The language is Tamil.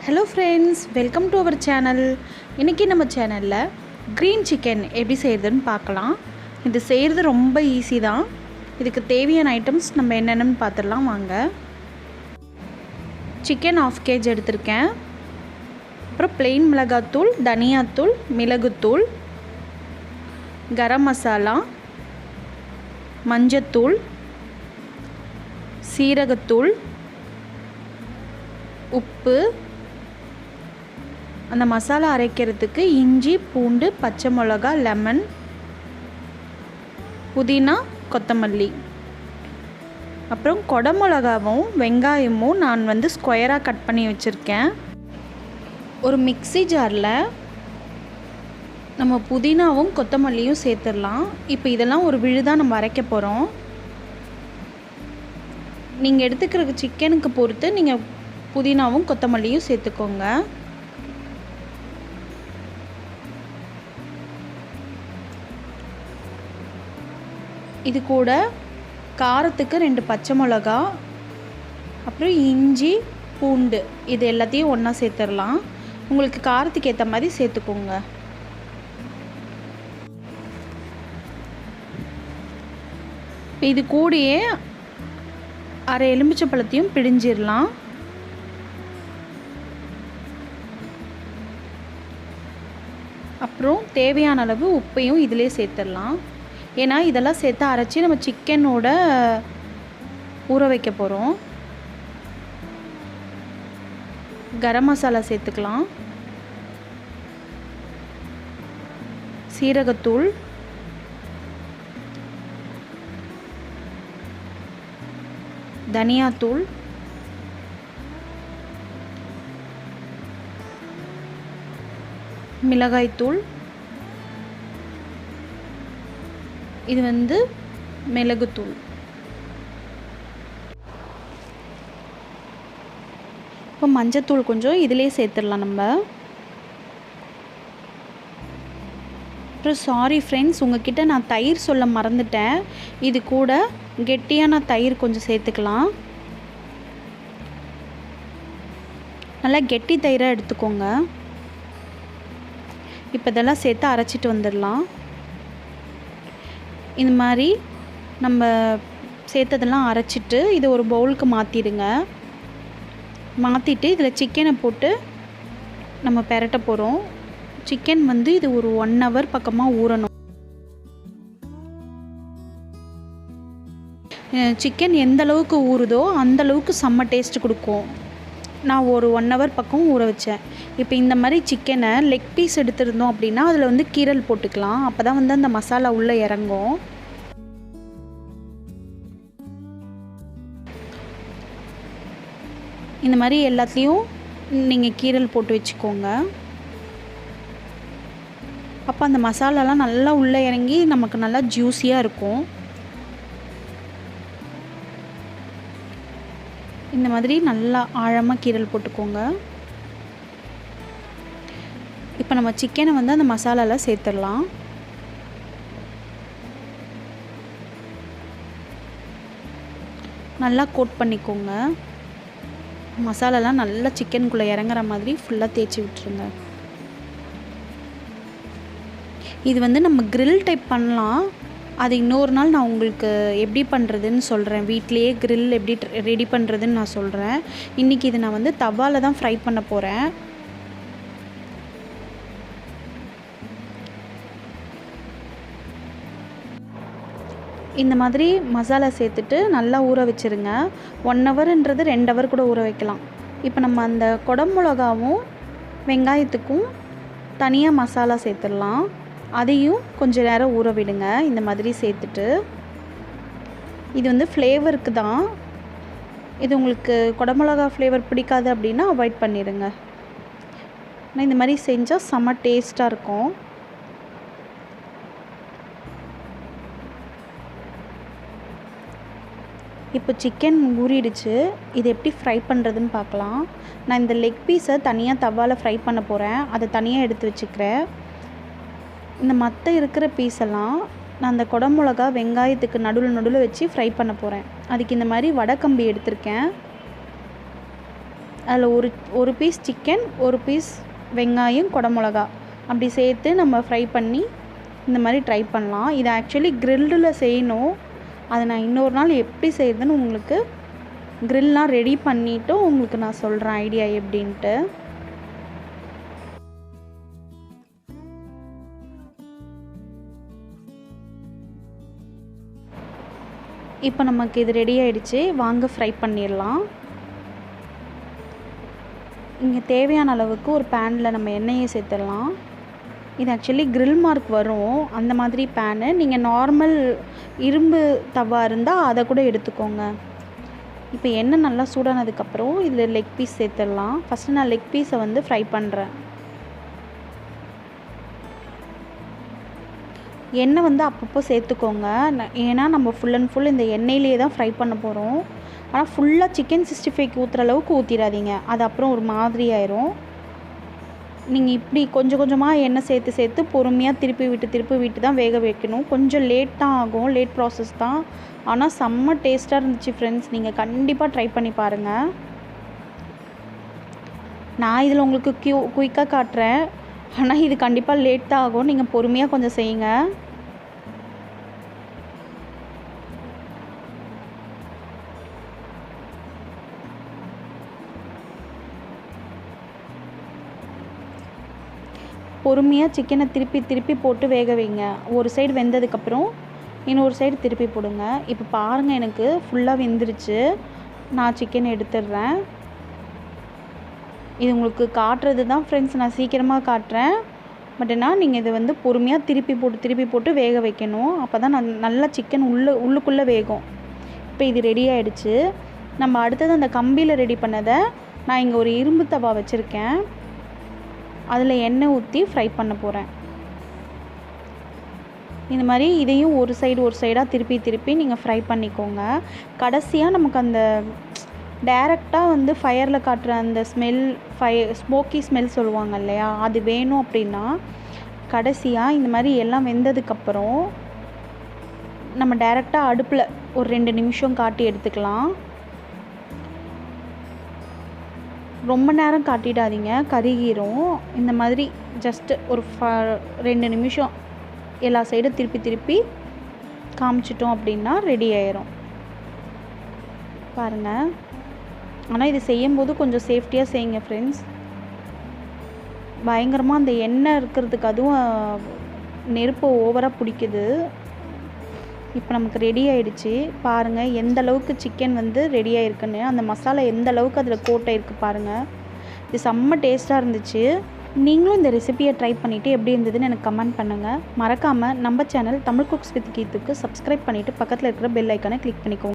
Hello friends, welcome to our channel. இன்றைக்கி நம்ம சேனலில் க்ரீன் சிக்கன் எப்படி செய்கிறதுன்னு பார்க்கலாம். இது செய்கிறது ரொம்ப ஈஸி தான். இதுக்கு தேவையான ஐட்டம்ஸ் நம்ம என்னென்னு பார்த்துடலாம் வாங்க. சிக்கன் 1/2 kg எடுத்திருக்கேன். அப்புறம் ப்ளெயின் மிளகாத்தூள், தனியாத்தூள், மிளகுத்தூள், கரம் மசாலா, மஞ்சத்தூள், சீரகத்தூள், உப்பு, அந்த மசாலா அரைக்கிறதுக்கு இஞ்சி, பூண்டு, பச்சை மிளகா, லெமன், புதினா, கொத்தமல்லி, அப்புறம் குடமிளகாவும் வெங்காயமும் நான் ஸ்கொயராக கட் பண்ணி வச்சுருக்கேன். ஒரு மிக்ஸி ஜாரில் நம்ம புதினாவும் கொத்தமல்லியும் சேர்த்துடலாம். இப்போ இதெல்லாம் ஒரு விழுதாக நம்ம அரைக்க போகிறோம். நீங்கள் எடுத்துக்கிற சிக்கனுக்கு பொறுத்து நீங்கள் புதினாவும் கொத்தமல்லியும் சேர்த்துக்கோங்க. இது கூட காரத்துக்கு 2 பச்சை மிளகா, அப்புறம் இஞ்சி, பூண்டு, இது எல்லாத்தையும் ஒன்றா சேர்த்துடலாம். உங்களுக்கு காரத்துக்கு ஏற்ற மாதிரி சேர்த்துக்கோங்க. இது கூடயே அரை எலுமிச்சை பழத்தையும் பிழிஞ்சிடலாம். அப்புறம் தேவையான அளவு உப்பையும் இதிலே சேர்த்துடலாம். ஏன்னா இதெல்லாம் சேர்த்து அரைச்சி நம்ம சிக்கனோட ஊற வைக்க போகிறோம். கரம் மசாலா சேர்த்துக்கலாம், சீரகத்தூள், தனியாத்தூள், மிளகாய்த்தூள், இது மிளகுத்தூள். இப்போ மஞ்சத்தூள் கொஞ்சம் இதிலே சேர்த்துடலாம் நம்ம. அப்புறம் சாரி ஃப்ரெண்ட்ஸ், உங்ககிட்ட நான் தயிர் சொல்ல மறந்துட்டேன். இது கூட கெட்டியான தயிர் கொஞ்சம் சேர்த்துக்கலாம். நல்லா கெட்டி தயிராக எடுத்துக்கோங்க. இப்போ இதெல்லாம் சேர்த்து அரைச்சிட்டு வந்துடலாம். இந்த மாதிரி நம்ம சேர்த்ததெல்லாம் அரைச்சிட்டு இதை ஒரு பவுலுக்கு மாற்றிடுங்க. மாற்றிட்டு இதில் சிக்கனை போட்டு நம்ம பெரட்ட போகிறோம். சிக்கன் இது ஒரு 1 hour பக்கமாக ஊறணும். சிக்கன் எந்த அளவுக்கு ஊறுதோ அந்த அளவுக்கு செம்ம டேஸ்ட் கொடுக்கும். நான் ஒரு 1 hour பக்கம் ஊற வச்சேன். இப்போ இந்த மாதிரி சிக்கனை லெக் பீஸ் எடுத்துருந்தோம் அப்படின்னா அதில் கீரல் போட்டுக்கலாம். அப்போ தான் அந்த மசாலா உள்ளே இறங்கும். இந்த மாதிரி எல்லாத்துலேயும் நீங்கள் கீரல் போட்டு வச்சுக்கோங்க. அப்போ அந்த மசாலாலாம் நல்லா உள்ளே இறங்கி நமக்கு நல்லா ஜூஸியாக இருக்கும். இந்த மாதிரி நல்லா ஆழமாக கீரல் போட்டுக்கோங்க. இப்போ நம்ம சிக்கனை அந்த மசாலாவில் சேர்த்துடலாம். நல்லா கோட் பண்ணிக்கோங்க. மசாலாலாம் நல்லா சிக்கனுக்குள்ளே இறங்குற மாதிரி ஃபுல்லாக தேய்ச்சி விட்டுருங்க. இது நம்ம grill டைப் பண்ணலாம். அது இன்னொரு நாள் நான் உங்களுக்கு எப்படி பண்ணுறதுன்னு சொல்கிறேன். வீட்டிலையே grill எப்படி ரெடி பண்ணுறதுன்னு நான் சொல்கிறேன். இன்றைக்கி இது நான் தவாவில் தான் ஃப்ரை பண்ண போகிறேன். இந்த மாதிரி மசாலா சேர்த்துட்டு நல்லா ஊற வச்சுருங்க. 1 hourன்றது 2 hour கூட ஊற வைக்கலாம். இப்போ நம்ம அந்த குடமிளகாவும் வெங்காயத்துக்கும் தனியாக மசாலா சேர்த்துடலாம். அதையும் கொஞ்சம் நேரம் ஊற விடுங்க. இந்த மாதிரி சேர்த்துட்டு இது ஃப்ளேவருக்கு தான். இது உங்களுக்கு குடமிளகா ஃப்ளேவர் பிடிக்காது அப்படின்னா அவாய்ட் பண்ணிடுங்க. ஆனால் இந்த மாதிரி செஞ்சால் செம்ம டேஸ்ட்டாக இருக்கும். இப்போ சிக்கன் ஊறிடுச்சு. இது எப்படி ஃப்ரை பண்ணுறதுன்னு பார்க்கலாம். நான் இந்த லெக் பீஸை தனியாக தவாவில் ஃப்ரை பண்ண போகிறேன். அதை தனியாக எடுத்து வச்சுக்கிறேன். இந்த மற்ற இருக்கிற பீஸெல்லாம் நான் அந்த குடமிளகா வெங்காயத்துக்கு நடுவில் வச்சு ஃப்ரை பண்ண போகிறேன். அதுக்கு இந்த மாதிரி வடை கம்பி எடுத்திருக்கேன். அதில் ஒரு பீஸ் சிக்கன், ஒரு பீஸ் வெங்காயம், குடமிளகா அப்படி சேர்த்து நம்ம ஃப்ரை பண்ணி இந்த மாதிரி ட்ரை பண்ணலாம். இது ஆக்சுவலி கிரில்டில் செய்யணும். அதை நான் இன்னொரு நாள் எப்படி செய்கிறதுன்னு உங்களுக்கு கிரில்லாம் ரெடி பண்ணிவிட்டு உங்களுக்கு நான் சொல்கிறேன் ஐடியா எப்படின்ட்டு. இப்போ நமக்கு இது ரெடி ஆகிடுச்சு. வாங்க ஃப்ரை பண்ணிடலாம். இங்கே தேவையான அளவுக்கு ஒரு பேனில் நம்ம எண்ணெயை சேர்த்துடலாம். இது ஆக்சுவலி கிரில் மார்க் வரும் அந்த மாதிரி பேனு. நீங்கள் நார்மல் இரும்பு தவா இருந்தால் அதை கூட எடுத்துக்கோங்க. இப்போ எண்ணெய் நல்லா சூடானதுக்கப்புறம் இதில் லெக் பீஸ் சேர்த்துடலாம். ஃபஸ்ட்டு நான் லெக் பீஸை வந்து ஃப்ரை பண்ணுறேன். எண்ணெய் வந்து அப்பப்போ சேர்த்துக்கோங்க. ஏன்னா நம்ம ஃபுல் அண்ட் ஃபுல் இந்த எண்ணெயிலே தான் ஃப்ரை பண்ண போகிறோம். ஆனால் ஃபுல்லாக சிக்கன் 65க்கு ஊற்றுற அளவுக்கு ஊற்றிடாதீங்க. அது அப்புறம் ஒரு மாதிரி ஆயிரும். நீங்கள் இப்படி கொஞ்சம் கொஞ்சமாக எண்ணெய் சேர்த்து பொறுமையாக திருப்பி விட்டு தான் வேக வைக்கணும். கொஞ்சம் லேட் தான் ஆகும், லேட் ப்ராசஸ் தான். ஆனால் செம்ம டேஸ்ட்டாக இருந்துச்சு ஃப்ரெண்ட்ஸ். நீங்கள் கண்டிப்பாக ட்ரை பண்ணி பாருங்கள். நான் இதில் உங்களுக்கு குயிக்காக காட்டுறேன். ஆனால் இது கண்டிப்பாக லேட் தான் ஆகும். நீங்கள் பொறுமையாக கொஞ்சம் செய்யுங்க. பொறுமையாக சிக்கனை திருப்பி போட்டு வேக வைங்க. ஒரு சைடு வெந்ததுக்கப்புறம் இன்னொரு சைடு திருப்பி போடுங்க. இப்போ பாருங்கள், எனக்கு ஃபுல்லாக வெந்துருச்சு. நான் சிக்கன் எடுத்துடுறேன். இது உங்களுக்கு காட்டுறது தான் ஃப்ரெண்ட்ஸ், நான் சீக்கிரமாக காட்டுறேன். பட் ஆனால் நீங்கள் இதை வந்து பொறுமையாக திருப்பி போட்டு வேக வைக்கணும். அப்போ தான் நல்லா சிக்கன் உள்ளுக்குள்ளே வேகும். இப்போ இது ரெடி ஆகிடுச்சு. நம்ம அடுத்தது அந்த கம்பியில் ரெடி பண்ணதை நான் இங்கே ஒரு இரும்பு தவா வச்சுருக்கேன். அதில் எண்ணெய் ஊற்றி ஃப்ரை பண்ண போகிறேன். இந்த மாதிரி இதையும் ஒரு சைடாக திருப்பி நீங்கள் ஃப்ரை பண்ணிக்கோங்க. கடைசியாக நமக்கு அந்த டைரெக்டாக வந்து ஃபயரில் காட்டுற அந்த ஸ்மோக்கி ஸ்மெல் சொல்லுவாங்க இல்லையா, அது வேணும் அப்படின்னா கடைசியாக இந்த மாதிரி எல்லாம் வெந்ததுக்கப்புறம் நம்ம டைரெக்டாக அடுப்பில் ஒரு 2 நிமிஷம் காட்டி எடுத்துக்கலாம். ரொம்ப நேரம் காட்டிடாதீங்க, கருகிரும். இந்த மாதிரி ஜஸ்ட்டு ஒரு 2 நிமிஷம் எல்லா சைடும் திருப்பி காமிச்சிட்டோம் அப்படின்னா ரெடி ஆயிரும். பாருங்கள். ஆனால் இது செய்யும்போது கொஞ்சம் சேஃப்டியாக செய்யுங்க ஃப்ரெண்ட்ஸ். பயங்கரமாக அந்த எண்ணெய் இருக்கிறதுக்கு அதுவும் நெருப்பு ஓவராக பிடிக்குது. இப்போ நமக்கு ரெடி ஆகிடுச்சு. பாருங்கள் எந்த அளவுக்கு சிக்கன் வந்து ரெடி ஆகிருக்குன்னு, அந்த மசாலா எந்த அளவுக்கு அதில் கோட் ஆகிருக்கு பாருங்கள். இது செம்ம டேஸ்ட்டாக இருந்துச்சு. நீங்களும் இந்த ரெசிபியை ட்ரை பண்ணிவிட்டு எப்படி இருந்ததுன்னு எனக்கு கமெண்ட் பண்ணுங்கள். மறக்காமல் நம்ம சேனல் தமிழ் குக்ஸ் வித் கீத்துக்கு சப்ஸ்கிரைப் பண்ணிவிட்டு பக்கத்தில் இருக்கிற பெல் ஐக்கானை கிளிக் பண்ணிக்கோங்க.